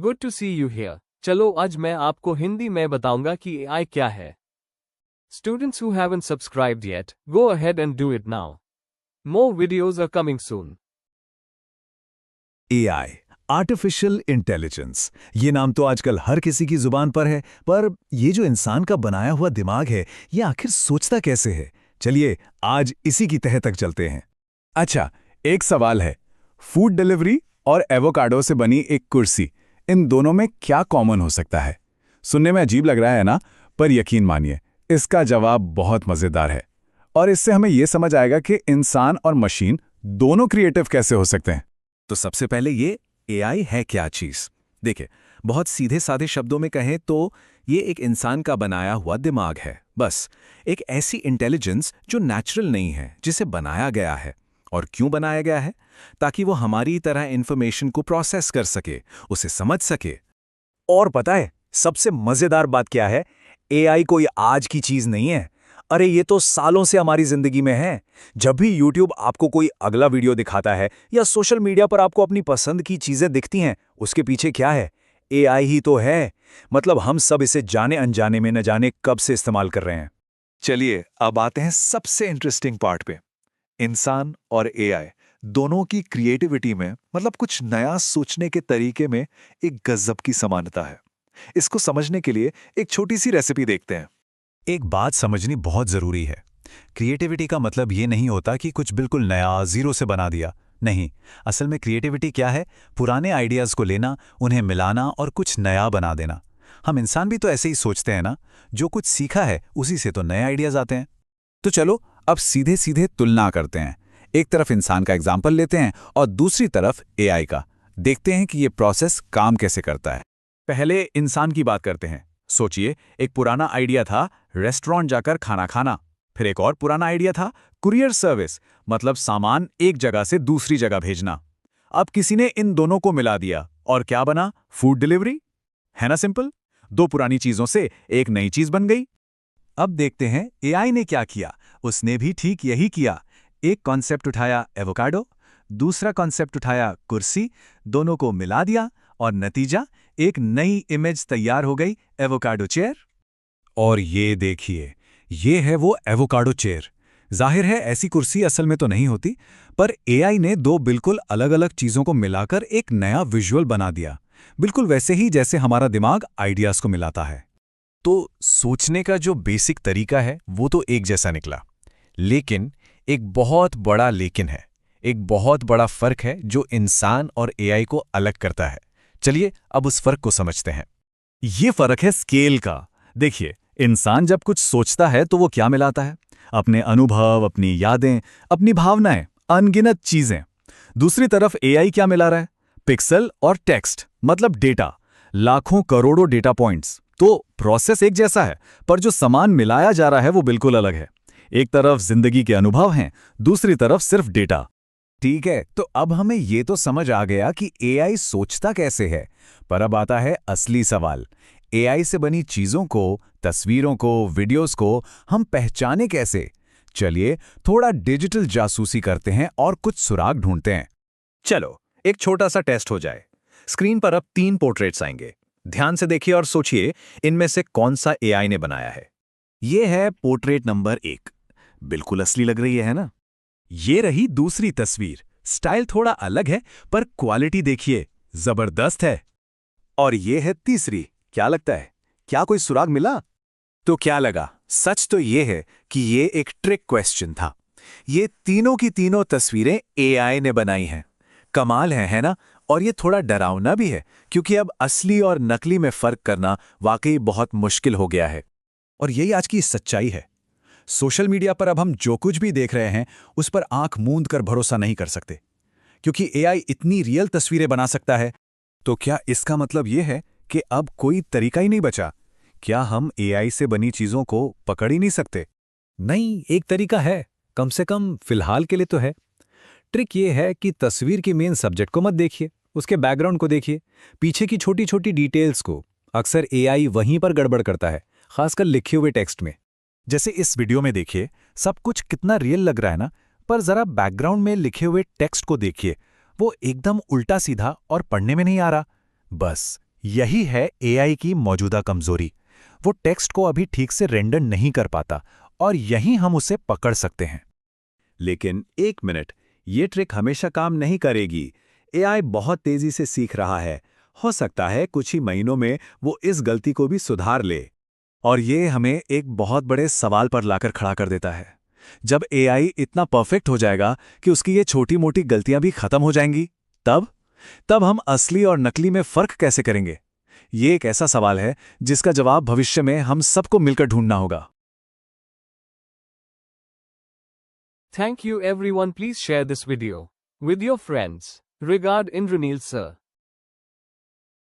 Good to see you here. चलो आज मैं आपको हिंदी में बताऊंगा कि एआई क्या है। Students who haven't subscribed yet, go ahead and do it now. More videos are coming soon. AI, artificial intelligence, ये नाम तो आजकल हर किसी की जुबान पर है, पर ये जो इंसान का बनाया हुआ दिमाग है, ये आखिर सोचता कैसे है? चलिए आज इसी की तह तक चलते हैं। अच्छा, एक सवाल है, फूड डिलीवरी और एवोकाडो से बनी एक कुर्सी, इन दोनों में क्या कॉमन हो सकता है? सुनने में अजीब लग रहा है ना, पर यकीन मानिए, इसका जवाब बहुत मजेदार है और इससे हमें यह समझ आएगा कि इंसान और मशीन दोनों क्रिएटिव कैसे हो सकते हैं। तो सबसे पहले ये एआई है क्या चीज? देखिए, बहुत सीधे साधे शब्दों में कहें तो ये एक इंसान का बनाया हुआ दिमाग है। बस एक ऐसी इंटेलिजेंस जो नेचुरल नहीं है, जिसे बनाया गया है। और क्यों बनाया गया है? ताकि वो हमारी तरह इंफॉर्मेशन को प्रोसेस कर सके, उसे समझ सके। और पता है सबसे मजेदार बात क्या है? एआई कोई आज की चीज नहीं है। अरे ये तो सालों से हमारी जिंदगी में है। जब भी YouTube आपको कोई अगला वीडियो दिखाता है या सोशल मीडिया पर आपको अपनी पसंद की चीजें दिखती हैं, उसके पीछे क्या है? एआई ही तो है। मतलब हम सब इसे जाने अनजाने में न जाने कब से इस्तेमाल कर रहे हैं। चलिए अब आते हैं सबसे इंटरेस्टिंग पार्ट पे। इंसान और एआई दोनों की क्रिएटिविटी में, मतलब कुछ नया सोचने के तरीके में एक गजब की समानता है। इसको समझने के लिए एक छोटी सी रेसिपी देखते हैं। एक बात समझनी बहुत जरूरी है। क्रिएटिविटी का मतलब ये नहीं होता कि कुछ बिल्कुल नया जीरो से बना दिया। नहीं, असल में क्रिएटिविटी क्या है? पुराने आइडियाज को लेना, उन्हें मिलाना और कुछ नया बना देना। हम इंसान भी तो ऐसे ही सोचते हैं ना, जो कुछ सीखा है उसी से तो नए आइडियाज आते हैं। तो चलो अब सीधे सीधे तुलना करते हैं। एक तरफ इंसान का एग्जाम्पल लेते हैं और दूसरी तरफ एआई का। देखते हैं कि ये प्रोसेस काम कैसे करता है। पहले इंसान की बात करते हैं। सोचिए, एक पुराना आइडिया था रेस्टोरेंट जाकर खाना खाना। फिर एक और पुराना आइडिया था कुरियर सर्विस, मतलब सामान एक जगह से दूसरी जगह भेजना। अब किसी ने इन दोनों को मिला दिया और क्या बना? Food delivery. है ना सिंपल? दो पुरानी चीजों से एक नई चीज बन गई। अब देखते हैं एआई ने क्या किया। उसने भी ठीक यही किया। एक कॉन्सेप्ट उठाया एवोकाडो, दूसरा कॉन्सेप्ट उठाया कुर्सी, दोनों को मिला दिया और नतीजा एक नई इमेज तैयार हो गई, एवोकाडो चेयर। और ये देखिए, ये है वो एवोकाडो चेयर। जाहिर है ऐसी कुर्सी असल में तो नहीं होती, पर एआई ने दो बिल्कुल अलग अलग चीजों को मिलाकर एक नया विजुअल बना दिया, बिल्कुल वैसे ही जैसे हमारा दिमाग आइडियाज को मिलाता है। तो सोचने का जो बेसिक तरीका है वो तो एक जैसा निकला, लेकिन एक बहुत बड़ा लेकिन है, एक बहुत बड़ा फर्क है जो इंसान और एआई को अलग करता है। चलिए अब उस फर्क को समझते हैं। ये फर्क है स्केल का। देखिए, इंसान जब कुछ सोचता है तो वो क्या मिलाता है? अपने अनुभव, अपनी यादें, अपनी भावनाएं, अनगिनत चीजें। दूसरी तरफ एआई क्या मिला रहा है? पिक्सल और टेक्स्ट, मतलब डेटा, लाखों करोड़ों डेटा पॉइंट्स। तो प्रोसेस एक जैसा है, पर जो सामान मिलाया जा रहा है वो बिल्कुल अलग है। एक तरफ जिंदगी के अनुभव हैं, दूसरी तरफ सिर्फ डेटा। ठीक है, तो अब हमें ये तो समझ आ गया कि एआई सोचता कैसे है, पर अब आता है असली सवाल। एआई से बनी चीजों को, तस्वीरों को, वीडियोस को हम पहचाने कैसे? चलिए थोड़ा डिजिटल जासूसी करते हैं और कुछ सुराग ढूंढते हैं। चलो एक छोटा सा टेस्ट हो जाए। स्क्रीन पर अब 3 पोर्ट्रेट्स आएंगे। ध्यान से देखिए और सोचिए इनमें से कौन सा एआई ने बनाया है। ये है पोर्ट्रेट नंबर 1, बिल्कुल असली लग रही है ना? ये रही दूसरी तस्वीर, स्टाइल थोड़ा अलग है पर क्वालिटी देखिए, जबरदस्त है। और ये है तीसरी। क्या लगता है, क्या कोई सुराग मिला? तो क्या लगा? सच तो ये है कि ये एक ट्रिक क्वेश्चन था। ये तीनों की तीनों तस्वीरें एआई ने बनाई हैं। कमाल है ना? और ये थोड़ा डरावना भी है, क्योंकि अब असली और नकली में फर्क करना वाकई बहुत मुश्किल हो गया है। और यही आज की सच्चाई है। सोशल मीडिया पर अब हम जो कुछ भी देख रहे हैं उस पर आंख मूंद कर भरोसा नहीं कर सकते, क्योंकि एआई इतनी रियल तस्वीरें बना सकता है। तो क्या इसका मतलब यह है कि अब कोई तरीका ही नहीं बचा? क्या हम एआई से बनी चीजों को पकड़ ही नहीं सकते? नहीं, एक तरीका है, कम से कम फिलहाल के लिए तो है। ट्रिक ये है कि तस्वीर की मेन सब्जेक्ट को मत देखिए, उसके बैकग्राउंड को देखिए, पीछे की छोटी छोटी डिटेल्स को। अक्सर एआई वहीं पर गड़बड़ करता है, खासकर लिखे हुए टेक्स्ट में। जैसे इस वीडियो में देखिए, सब कुछ कितना रियल लग रहा है ना, पर जरा बैकग्राउंड में लिखे हुए टेक्स्ट को देखिए, वो एकदम उल्टा सीधा और पढ़ने में नहीं आ रहा। बस यही है एआई की मौजूदा कमजोरी। वो टेक्स्ट को अभी ठीक से रेंडर नहीं कर पाता और यहीं हम उसे पकड़ सकते हैं। लेकिन एक मिनट, ये ट्रिक हमेशा काम नहीं करेगी। एआई बहुत तेजी से सीख रहा है। हो सकता है कुछ ही महीनों में वो इस गलती को भी सुधार ले। और ये हमें एक बहुत बड़े सवाल पर लाकर खड़ा कर देता है। जब एआई इतना परफेक्ट हो जाएगा कि उसकी ये छोटी-मोटी गलतियां भी खत्म हो जाएंगी, तब तब हम असली और नकली में फर्क कैसे करेंगे? ये एक ऐसा सवाल है जिसका जवाब भविष्य में हम सबको मिलकर ढूंढना होगा। Thank you everyone. Please share this video with your friends. Regard Indranil sir.